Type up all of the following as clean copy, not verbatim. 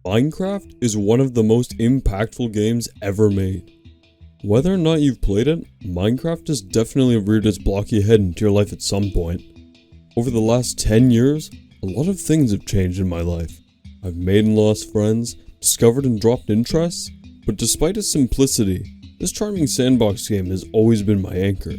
Minecraft is one of the most impactful games ever made. Whether or not you've played it, Minecraft has definitely reared its blocky head into your life at some point. Over the last 10 years, a lot of things have changed in my life. I've made and lost friends, discovered and dropped interests, but despite its simplicity, this charming sandbox game has always been my anchor.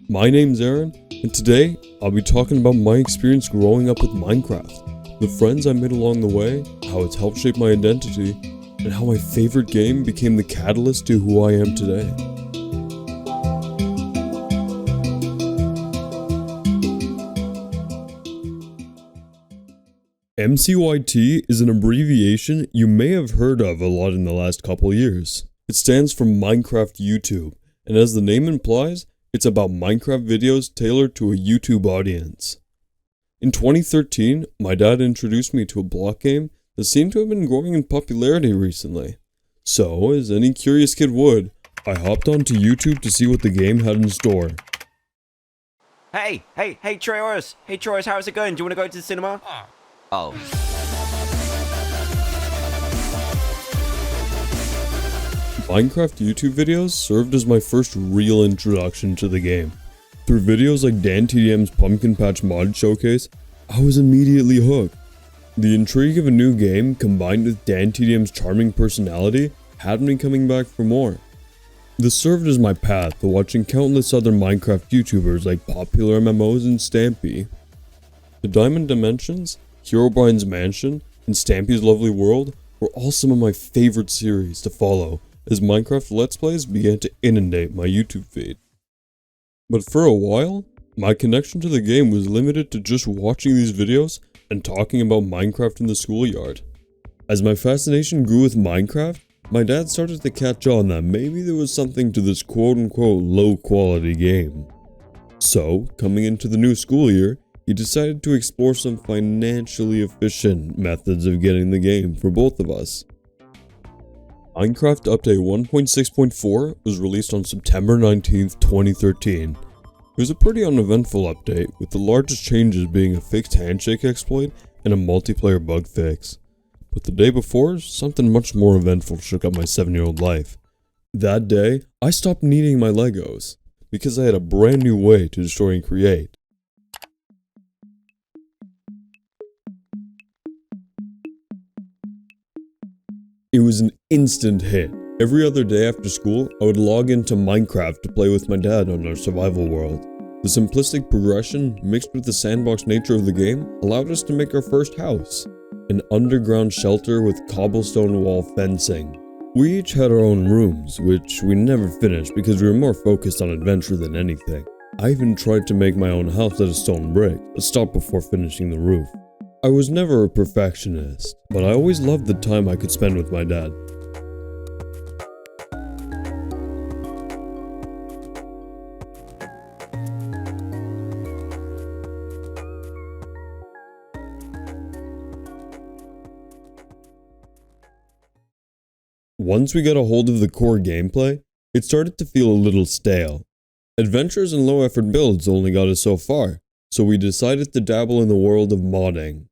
My name's Aaron, and today I'll be talking about my experience growing up with Minecraft, the friends I made along the way, how it's helped shape my identity, and how my favorite game became the catalyst to who I am today. MCYT is an abbreviation you may have heard of a lot in the last couple years. It stands for Minecraft YouTube, and as the name implies, it's about Minecraft videos tailored to a YouTube audience. In 2013, my dad introduced me to a block game that seemed to have been growing in popularity recently. So, as any curious kid would, I hopped onto YouTube to see what the game had in store. Hey, Troyos! Hey, Troyos, how's it going? Do you want to go to the cinema? Oh. Minecraft YouTube videos served as my first real introduction to the game. Through videos like DanTDM's Pumpkin Patch Mod Showcase, I was immediately hooked. The intrigue of a new game combined with DanTDM's charming personality had me coming back for more. This served as my path to watching countless other Minecraft YouTubers like Popular MMOs and Stampy. The Diamond Dimensions, Herobrine's Mansion, and Stampy's Lovely World were all some of my favorite series to follow as Minecraft Let's Plays began to inundate my YouTube feed. But for a while, my connection to the game was limited to just watching these videos and talking about Minecraft in the schoolyard. As my fascination grew with Minecraft, my dad started to catch on that maybe there was something to this quote-unquote low-quality game. So, coming into the new school year, he decided to explore some financially efficient methods of getting the game for both of us. Minecraft Update 1.6.4 was released on September 19th, 2013. It was a pretty uneventful update, with the largest changes being a fixed handshake exploit and a multiplayer bug fix. But the day before, something much more eventful shook up my 7-year-old life. That day, I stopped needing my Legos, because I had a brand new way to destroy and create. It was an instant hit. Every other day after school, I would log into Minecraft to play with my dad on our survival world. The simplistic progression, mixed with the sandbox nature of the game, allowed us to make our first house. An underground shelter with cobblestone wall fencing. We each had our own rooms, which we never finished because we were more focused on adventure than anything. I even tried to make my own house out of stone brick, but stopped before finishing the roof. I was never a perfectionist, but I always loved the time I could spend with my dad. Once we got a hold of the core gameplay, it started to feel a little stale. Adventures and low-effort builds only got us so far, so we decided to dabble in the world of modding.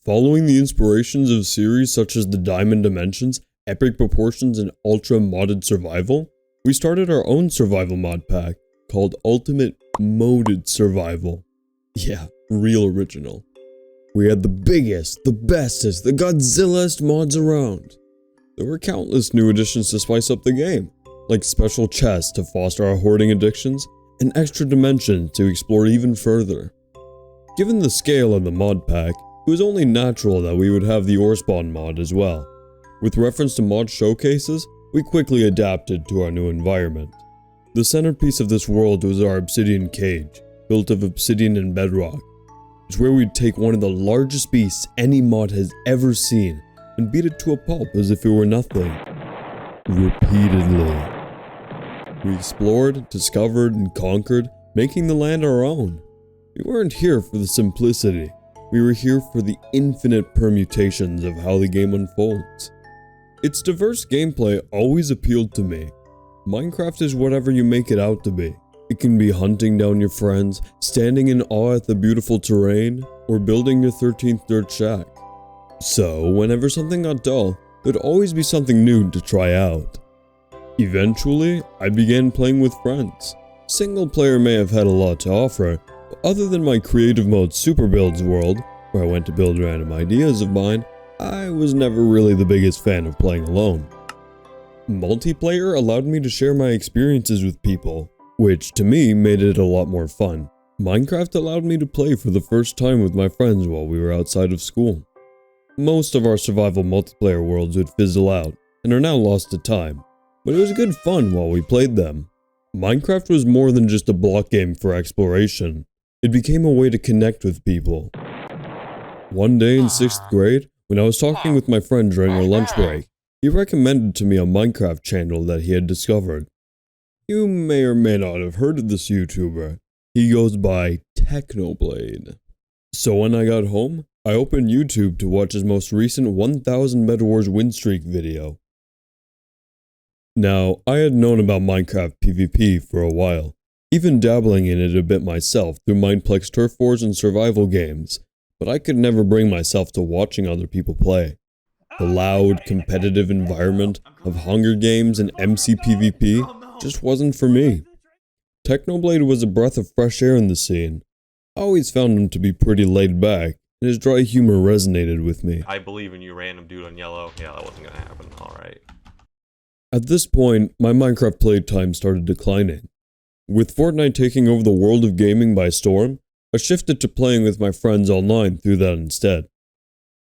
Following the inspirations of series such as the Diamond Dimensions, Epic Proportions, and Ultra Modded Survival, we started our own survival mod pack called Ultimate Modded Survival. Yeah, real original. We had the biggest, the bestest, the Godzillest mods around. There were countless new additions to spice up the game, like special chests to foster our hoarding addictions, and extra dimensions to explore even further. Given the scale of the mod pack, it was only natural that we would have the ore spawn mod as well. With reference to mod showcases, we quickly adapted to our new environment. The centerpiece of this world was our obsidian cage, built of obsidian and bedrock. It's where we'd take one of the largest beasts any mod has ever seen and beat it to a pulp as if it were nothing. Repeatedly. We explored, discovered, and conquered, making the land our own. We weren't here for the simplicity. We were here for the infinite permutations of how the game unfolds. Its diverse gameplay always appealed to me. Minecraft is whatever you make it out to be. It can be hunting down your friends, standing in awe at the beautiful terrain, or building your 13th dirt shack. So, whenever something got dull, there'd always be something new to try out. Eventually, I began playing with friends. Single player may have had a lot to offer, but other than my creative mode super builds world, where I went to build random ideas of mine, I was never really the biggest fan of playing alone. Multiplayer allowed me to share my experiences with people, which to me made it a lot more fun. Minecraft allowed me to play for the first time with my friends while we were outside of school. Most of our survival multiplayer worlds would fizzle out, and are now lost to time, but it was good fun while we played them. Minecraft was more than just a block game for exploration. It became a way to connect with people. One day in 6th grade, when I was talking with my friend during our lunch break, he recommended to me a Minecraft channel that he had discovered. You may or may not have heard of this YouTuber. He goes by Technoblade. So when I got home, I opened YouTube to watch his most recent 1000 Bed Wars win streak video. Now, I had known about Minecraft PvP for a while, even dabbling in it a bit myself through Mineplex Turf Wars and survival games, but I could never bring myself to watching other people play. The loud, competitive environment of Hunger Games and MC PvP just wasn't for me. Technoblade was a breath of fresh air in the scene. I always found him to be pretty laid back, and his dry humor resonated with me. I believe in you, random dude on yellow. Yeah, that wasn't gonna happen. Alright. At this point, my Minecraft playtime started declining. With Fortnite taking over the world of gaming by storm, I shifted to playing with my friends online through that instead.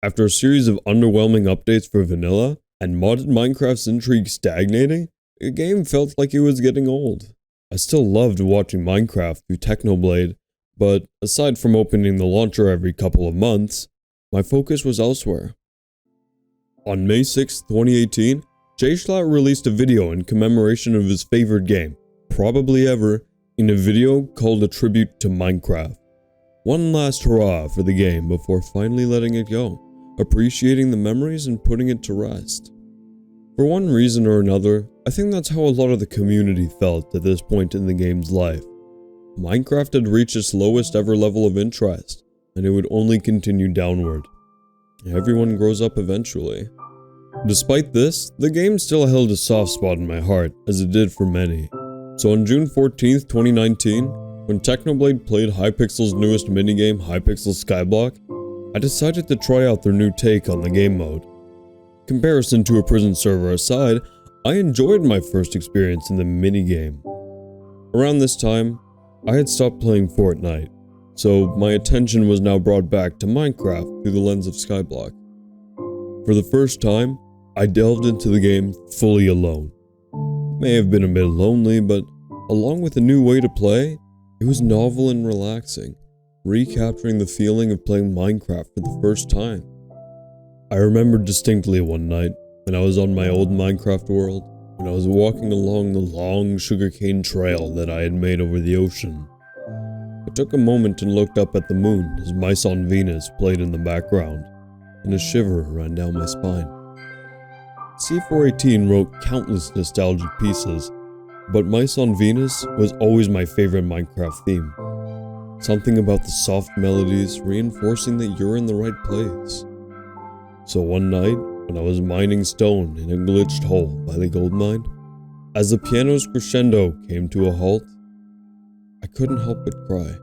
After a series of underwhelming updates for vanilla, and modded Minecraft's intrigue stagnating, the game felt like it was getting old. I still loved watching Minecraft through Technoblade, but aside from opening the launcher every couple of months, my focus was elsewhere. On May 6, 2018, JSchlatt released a video in commemoration of his favorite game, probably ever, in a video called A Tribute to Minecraft. One last hurrah for the game before finally letting it go, appreciating the memories and putting it to rest. For one reason or another, I think that's how a lot of the community felt at this point in the game's life. Minecraft had reached its lowest ever level of interest, and it would only continue downward. Everyone grows up eventually. Despite this, the game still held a soft spot in my heart, as it did for many. So on June 14th, 2019, when Technoblade played Hypixel's newest minigame, Hypixel Skyblock, I decided to try out their new take on the game mode. Comparison to a prison server aside, I enjoyed my first experience in the minigame. Around this time, I had stopped playing Fortnite, so my attention was now brought back to Minecraft through the lens of Skyblock. For the first time, I delved into the game fully alone. It may have been a bit lonely, but along with a new way to play, it was novel and relaxing, recapturing the feeling of playing Minecraft for the first time. I remember distinctly one night, when I was on my old Minecraft world, when I was walking along the long sugarcane trail that I had made over the ocean. I took a moment and looked up at the moon as Mice on Venus played in the background, and a shiver ran down my spine. C418 wrote countless nostalgic pieces, but Mice on Venus was always my favorite Minecraft theme. Something about the soft melodies reinforcing that you're in the right place. So one night, when I was mining stone in a glitched hole by the gold mine, as the piano's crescendo came to a halt, I couldn't help but cry.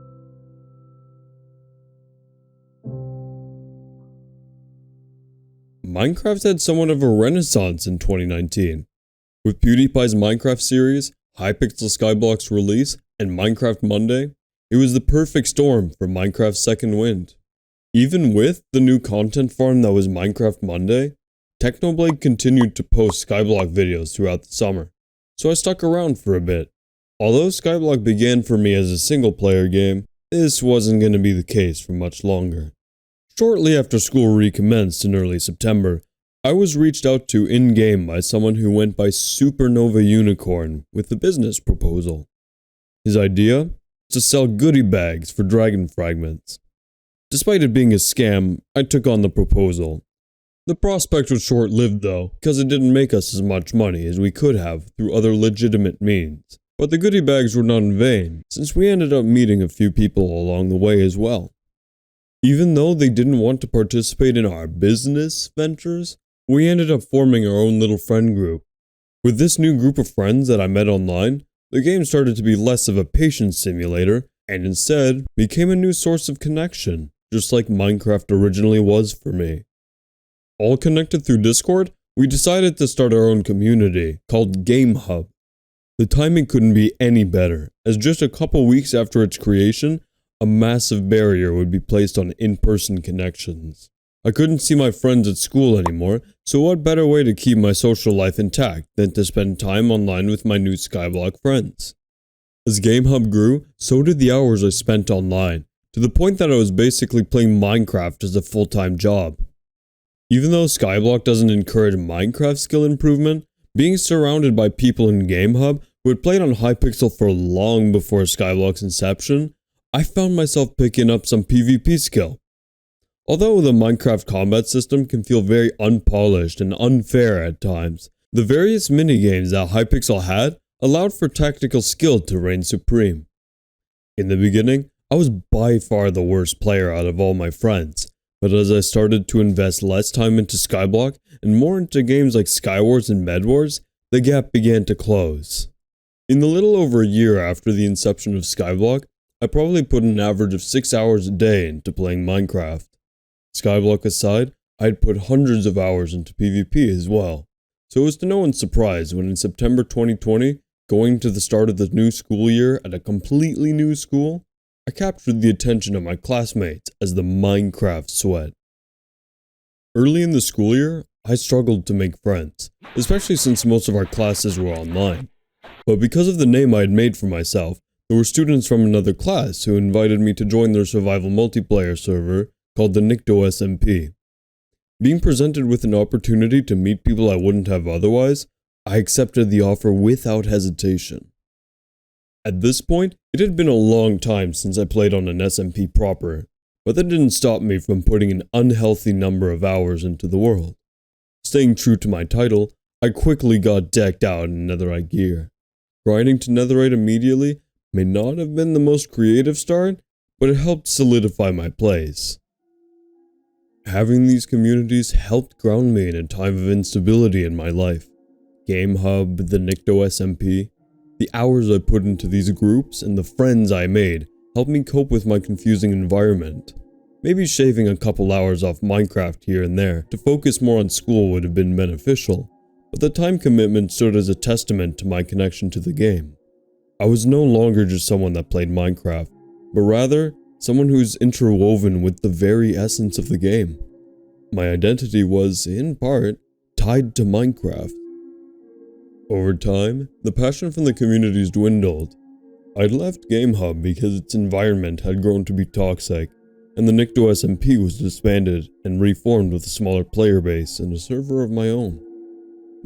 Minecraft had somewhat of a renaissance in 2019. With PewDiePie's Minecraft series, Hypixel Skyblock's release, and Minecraft Monday, it was the perfect storm for Minecraft's second wind. Even with the new content farm that was Minecraft Monday, Technoblade continued to post Skyblock videos throughout the summer, so I stuck around for a bit. Although Skyblock began for me as a single-player game, this wasn't going to be the case for much longer. Shortly after school recommenced in early September, I was reached out to in-game by someone who went by Supernova Unicorn with a business proposal. His idea was to sell goodie bags for dragon fragments. Despite it being a scam, I took on the proposal. The prospect was short-lived though, because it didn't make us as much money as we could have through other legitimate means. But the goodie bags were not in vain, since we ended up meeting a few people along the way as well. Even though they didn't want to participate in our business ventures, we ended up forming our own little friend group. With this new group of friends that I met online, the game started to be less of a patience simulator and instead became a new source of connection, just like Minecraft originally was for me. All connected through Discord, we decided to start our own community called Game Hub. The timing couldn't be any better, as just a couple weeks after its creation, a massive barrier would be placed on in-person connections. I couldn't see my friends at school anymore, so what better way to keep my social life intact than to spend time online with my new Skyblock friends? As Game Hub grew, so did the hours I spent online, to the point that I was basically playing Minecraft as a full-time job. Even though Skyblock doesn't encourage Minecraft skill improvement, being surrounded by people in Game Hub who had played on Hypixel for long before Skyblock's inception, I found myself picking up some PvP skill. Although the Minecraft combat system can feel very unpolished and unfair at times, the various minigames that Hypixel had allowed for tactical skill to reign supreme. In the beginning, I was by far the worst player out of all my friends, but as I started to invest less time into Skyblock and more into games like Skywars and Bedwars, the gap began to close. In the little over a year after the inception of Skyblock, I probably put an average of 6 hours a day into playing Minecraft. Skyblock aside, I had put hundreds of hours into PvP as well, so it was to no one's surprise when in September 2020, going to the start of the new school year at a completely new school, I captured the attention of my classmates as the Minecraft sweat. Early in the school year, I struggled to make friends, especially since most of our classes were online. But because of the name I had made for myself, there were students from another class who invited me to join their survival multiplayer server called the SMP. Being presented with an opportunity to meet people I wouldn't have otherwise, I accepted the offer without hesitation. At this point, it had been a long time since I played on an SMP proper, but that didn't stop me from putting an unhealthy number of hours into the world. Staying true to my title, I quickly got decked out in netherite gear. Grinding to netherite immediately may not have been the most creative start, but it helped solidify my place. Having these communities helped ground me in a time of instability in my life. Game Hub, the SMP, the hours I put into these groups, and the friends I made helped me cope with my confusing environment. Maybe shaving a couple hours off Minecraft here and there to focus more on school would have been beneficial, but the time commitment stood as a testament to my connection to the game. I was no longer just someone that played Minecraft, but rather someone who's interwoven with the very essence of the game. My identity was, in part, tied to Minecraft. Over time, the passion from the communities dwindled. I'd left Game Hub because its environment had grown to be toxic, and the SMP was disbanded and reformed with a smaller player base and a server of my own.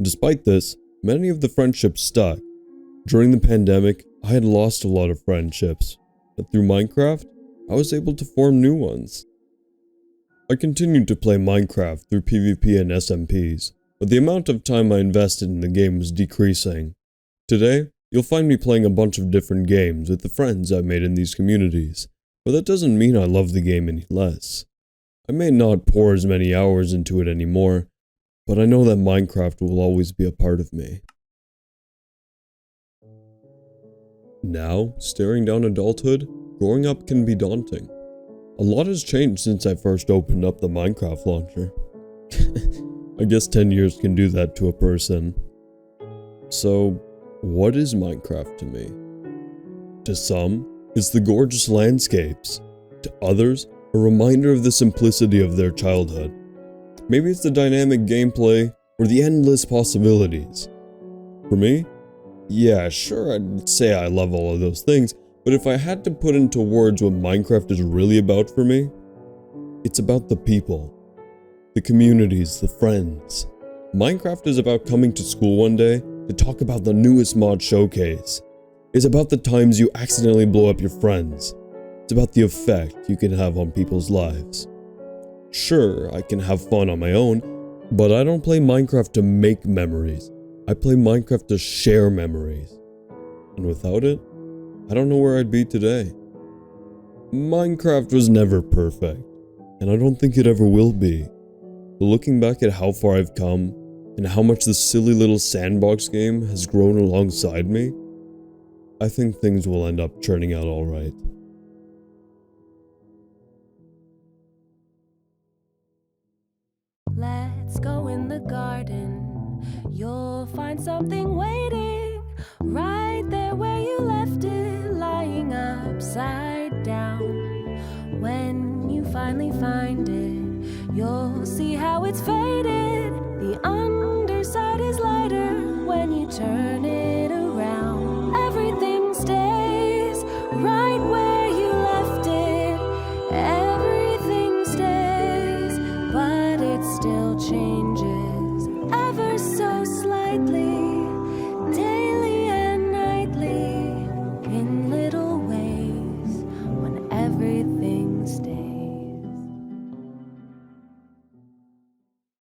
Despite this, many of the friendships stuck. During the pandemic, I had lost a lot of friendships, but through Minecraft, I was able to form new ones. I continued to play Minecraft through PvP and SMPs, but the amount of time I invested in the game was decreasing. Today, you'll find me playing a bunch of different games with the friends I've made in these communities, but that doesn't mean I love the game any less. I may not pour as many hours into it anymore, but I know that Minecraft will always be a part of me. Now, staring down adulthood, growing up can be daunting. A lot has changed since I first opened up the Minecraft launcher. I guess 10 years can do that to a person. So, what is Minecraft to me? To some, it's the gorgeous landscapes. To others, a reminder of the simplicity of their childhood. Maybe it's the dynamic gameplay or the endless possibilities. For me, yeah, sure, I'd say I love all of those things, but if I had to put into words what Minecraft is really about for me, it's about the people. The communities, the friends. Minecraft is about coming to school one day to talk about the newest mod showcase. It's about the times you accidentally blow up your friends. It's about the effect you can have on people's lives. Sure, I can have fun on my own, but I don't play Minecraft to make memories. I play Minecraft to share memories. And without it, I don't know where I'd be today. Minecraft was never perfect. and I don't think it ever will be. But looking back at how far I've come, and how much this silly little sandbox game has grown alongside me, I think things will end up turning out alright. Let's go in the garden. You'll find something waiting right there where you left it, lying upside down. When you finally find it, you'll see how it's faded. The underside is lighter when you turn it around. Everything stays right where you left it. Everything stays, but it's still changing.